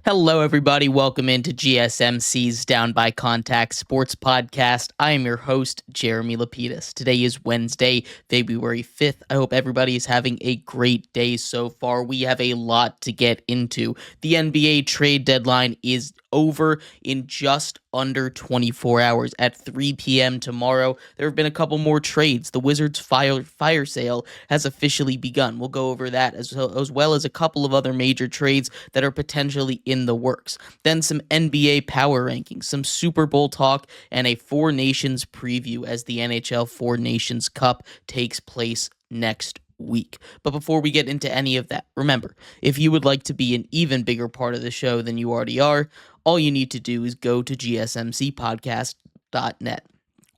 Hello, everybody. Welcome into GSMC's Down by Contact Sports Podcast. I am your host, Jeremy Lapidus. Today is Wednesday, February 5th. I hope everybody is having a great day so far. We have a lot to get into. The NBA trade deadline is over in just under 24 hours at 3 p.m. tomorrow. There have been a couple more trades. The Wizards fire sale has officially begun. We'll go over that as well as a couple of other major trades that are potentially in the works. Then some NBA power rankings, some Super Bowl talk, and a Four Nations preview as the NHL Four Nations Cup takes place next week. But before we get into any of that, remember, if you would like to be an even bigger part of the show than you already are, all you need to do is go to gsmcpodcast.net.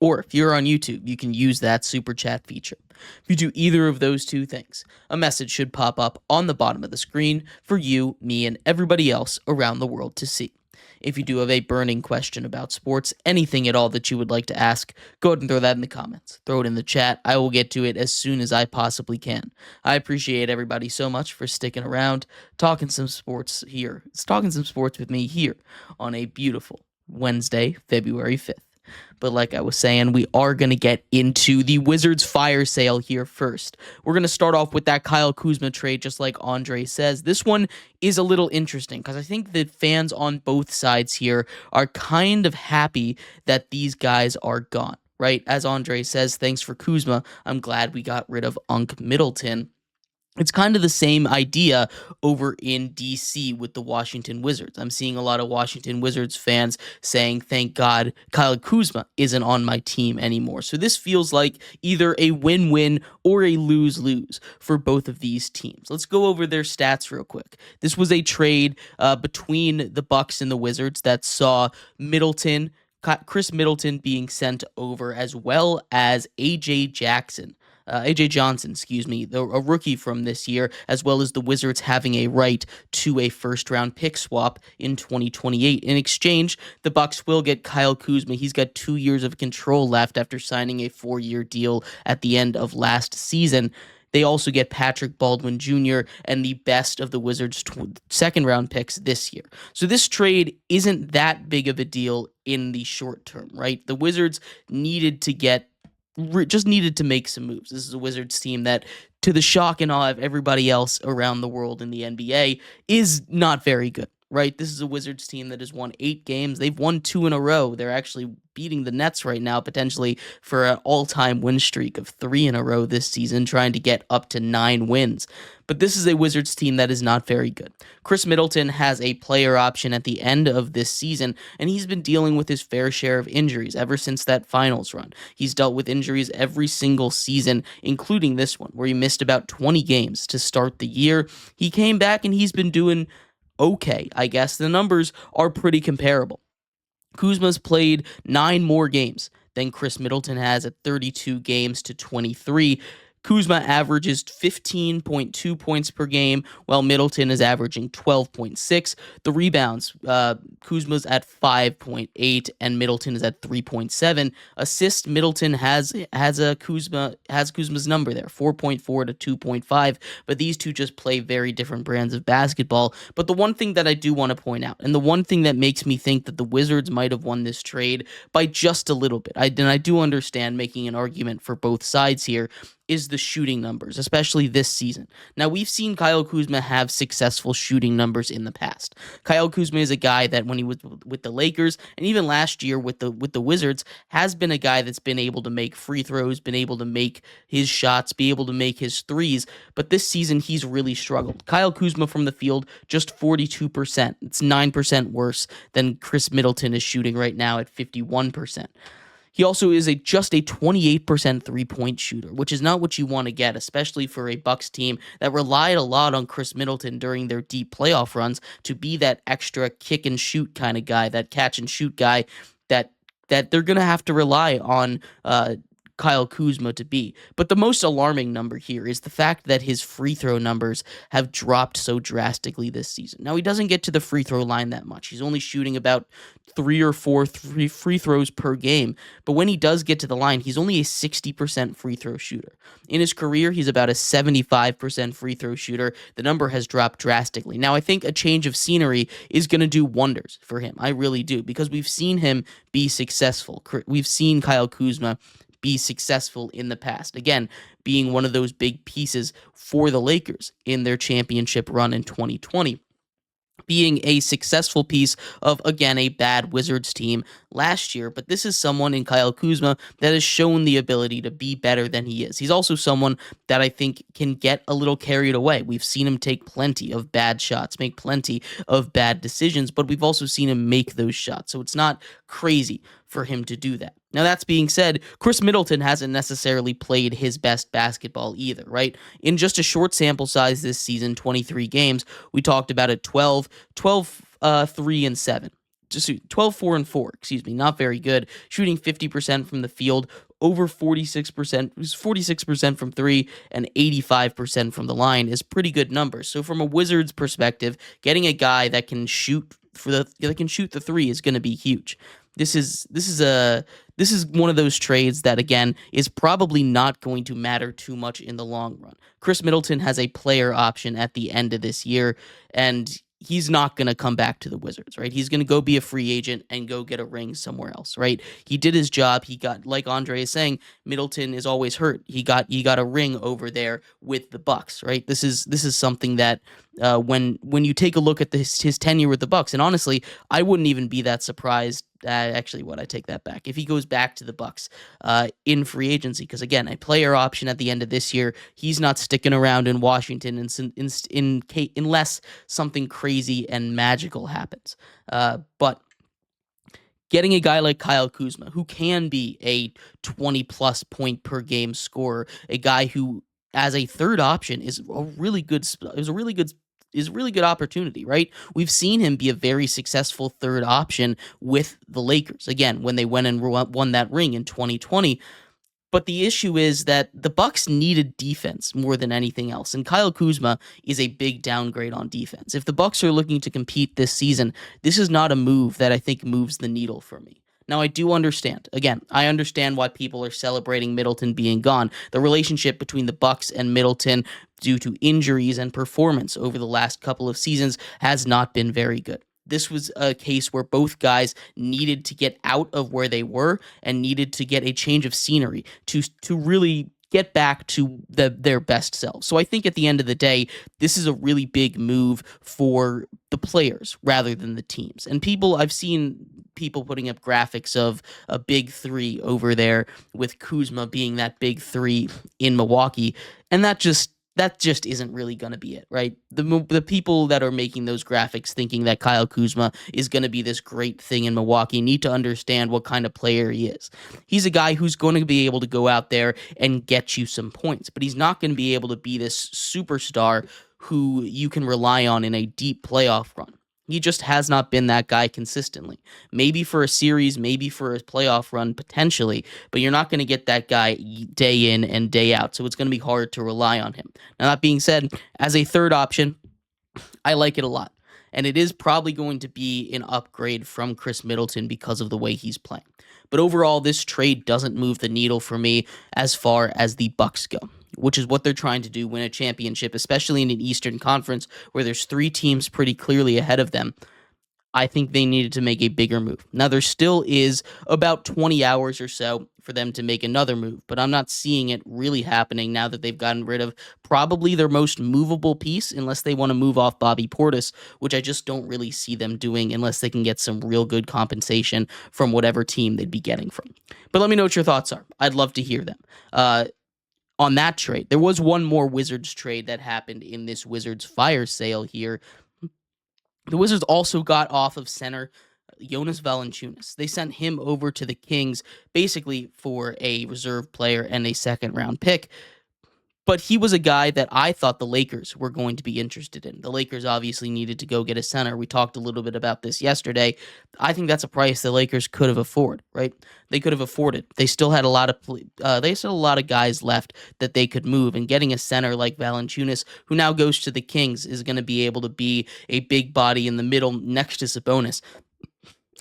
Or if you're on YouTube, you can use that super chat feature. If you do either of those two things, a message should pop up on the bottom of the screen for you, me, and everybody else around the world to see. If you do have a burning question about sports, anything at all that you would like to ask, go ahead and throw that in the comments. Throw it in the chat. I will get to it as soon as I possibly can. I appreciate everybody so much for sticking around, talking some sports here. It's talking some sports with me here on a beautiful Wednesday, February 5th. But like I was saying, we are going to get into the Wizards fire sale here first. We're going to start off with that Kyle Kuzma trade, just like Andre says. This one is a little interesting because I think that fans on both sides here are kind of happy that these guys are gone, right? As Andre says, thanks for Kuzma. I'm glad we got rid of Middleton. It's kind of the same idea over in DC with the Washington Wizards. I'm seeing a lot of Washington Wizards fans saying, thank God Kyle Kuzma isn't on my team anymore. So this feels like either a win-win or a lose-lose for both of these teams. Let's go over their stats real quick. This was a trade between the Bucks and the Wizards that saw Khris Middleton being sent over, as well as AJ Johnson, a rookie from this year, as well as the Wizards having a right to a first-round pick swap in 2028. In exchange, the Bucks will get Kyle Kuzma. He's got 2 years of control left after signing a 4-year deal at the end of last season. They also get Patrick Baldwin Jr. and the best of the Wizards' second-round picks this year. So this trade isn't that big of a deal in the short term, right? The Wizards needed to make some moves. This is a Wizards team that, to the shock and awe of everybody else around the world in the NBA, is not very good, right? This is a Wizards team that has won 8 games. They've won 2 in a row. They're actually beating the Nets right now, potentially for an all-time win streak of 3 in a row this season, trying to get up to 9 wins. But this is a Wizards team that is not very good. Khris Middleton has a player option at the end of this season, and he's been dealing with his fair share of injuries ever since that finals run. He's dealt with injuries every single season, including this one, where he missed about 20 games to start the year. He came back, and he's been doing okay, I guess. The numbers are pretty comparable. Kuzma's played 9 more games than Khris Middleton has at 32 games to 23. Kuzma averages 15.2 points per game, while Middleton is averaging 12.6. The rebounds, Kuzma's at 5.8, and Middleton is at 3.7. Assists, Middleton has Kuzma's number there, 4.4 to 2.5. But these two just play very different brands of basketball. But the one thing that I do want to point out, and the one thing that makes me think that the Wizards might have won this trade by just a little bit, and I do understand making an argument for both sides here, is the shooting numbers, especially this season. Now, we've seen Kyle Kuzma have successful shooting numbers in the past. Kyle Kuzma is a guy that when he was with the Lakers, and even last year with the Wizards, has been a guy that's been able to make free throws, been able to make his shots, be able to make his threes, but this season he's really struggled. Kyle Kuzma from the field, just 42%. It's 9% worse than Khris Middleton is shooting right now at 51%. He also is just a 28% three-point shooter, which is not what you want to get, especially for a Bucks team that relied a lot on Khris Middleton during their deep playoff runs to be that extra kick-and-shoot kind of guy, that catch-and-shoot guy that they're going to have to rely on Kyle Kuzma to be. But the most alarming number here is the fact that his free throw numbers have dropped so drastically this season. Now, he doesn't get to the free throw line that much. He's only shooting about 3 or 4 free throws per game. But when he does get to the line, he's only a 60% free throw shooter. In his career, he's about a 75% free throw shooter. The number has dropped drastically. Now, I think a change of scenery is going to do wonders for him. I really do, because we've seen him be successful. We've seen Kyle Kuzma be successful in the past. Again, being one of those big pieces for the Lakers in their championship run in 2020. Being a successful piece of, again, a bad Wizards team last year. But this is someone in Kyle Kuzma that has shown the ability to be better than he is. He's also someone that I think can get a little carried away. We've seen him take plenty of bad shots, make plenty of bad decisions, but we've also seen him make those shots. So it's not crazy for him to do that. Now, that's being said, Khris Middleton hasn't necessarily played his best basketball either, right? In just a short sample size this season, 23 games, we talked about it 12, 3, and 7. Just 12, 4, and 4, excuse me, not very good. Shooting 50% from the field, over 46% from 3, and 85% from the line is pretty good numbers. So from a Wizards perspective, getting a guy that can shoot the 3 is going to be huge. This is one of those trades that, again, is probably not going to matter too much in the long run. Khris Middleton has a player option at the end of this year, and he's not going to come back to the Wizards, right? He's going to go be a free agent and go get a ring somewhere else, right? He did his job. He got, like Andre is saying, Middleton is always hurt. He got a ring over there with the Bucks, right? This is something that when you take a look at his tenure with the Bucks, and honestly, I wouldn't even be that surprised. Actually, I take that back. If he goes back to the Bucks in free agency, because again, a player option at the end of this year, he's not sticking around in Washington unless something crazy and magical happens. But getting a guy like Kyle Kuzma, who can be a 20-plus point per game scorer, a guy who, as a third option, is a really good opportunity, right? We've seen him be a very successful third option with the Lakers, again, when they went and won that ring in 2020. But the issue is that the Bucks needed defense more than anything else, and Kyle Kuzma is a big downgrade on defense. If the Bucks are looking to compete this season, this is not a move that I think moves the needle for me. Now, I do understand. Again, I understand why people are celebrating Middleton being gone. The relationship between the Bucks and Middleton, due to injuries and performance over the last couple of seasons, has not been very good. This was a case where both guys needed to get out of where they were and needed to get a change of scenery to really get back to their best selves. So I think at the end of the day, this is a really big move for the players rather than the teams. And I've seen people putting up graphics of a big 3 over there with Kuzma being that big 3 in Milwaukee, and that just isn't really going to be it, right? The people that are making those graphics thinking that Kyle Kuzma is going to be this great thing in Milwaukee need to understand what kind of player he is. He's a guy who's going to be able to go out there and get you some points, but he's not going to be able to be this superstar who you can rely on in a deep playoff run. He just has not been that guy consistently. Maybe for a series, maybe for a playoff run, potentially, but you're not going to get that guy day in and day out, so it's going to be hard to rely on him. Now, that being said, as a third option, I like it a lot, and it is probably going to be an upgrade from Khris Middleton because of the way he's playing. But overall, this trade doesn't move the needle for me as far as the Bucks go, which is what they're trying to do, win a championship, especially in an Eastern Conference where there's 3 teams pretty clearly ahead of them. I think they needed to make a bigger move. Now, there still is about 20 hours or so for them to make another move, but I'm not seeing it really happening now that they've gotten rid of probably their most movable piece, unless they want to move off Bobby Portis, which I just don't really see them doing unless they can get some real good compensation from whatever team they'd be getting from. But let me know what your thoughts are. I'd love to hear them. On that trade, there was one more Wizards trade that happened in this Wizards fire sale here. The Wizards also got off of center Jonas Valanciunas. They sent him over to the Kings basically for a reserve player and a second-round pick. But he was a guy that I thought the Lakers were going to be interested in. The Lakers obviously needed to go get a center. We talked a little bit about this yesterday. I think that's a price the Lakers could have afforded, right? They could have afforded. They still had a lot of guys left that they could move, and getting a center like Valanciunas, who now goes to the Kings, is going to be able to be a big body in the middle next to Sabonis.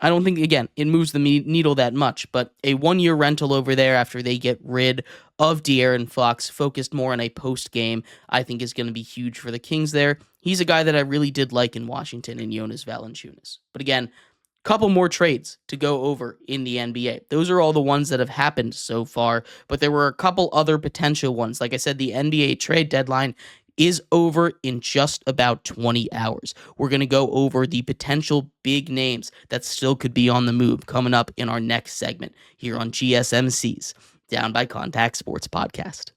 I don't think, again, it moves the needle that much, but a one-year rental over there after they get rid of De'Aaron Fox, focused more on a post-game, I think is going to be huge for the Kings there. He's a guy that I really did like in Washington, in Jonas Valanciunas. But again, couple more trades to go over in the NBA. Those are all the ones that have happened so far, but there were a couple other potential ones. Like I said, the NBA trade deadline is over in just about 20 hours. We're going to go over the potential big names that still could be on the move coming up in our next segment here on GSMC's Down by Contact Sports Podcast.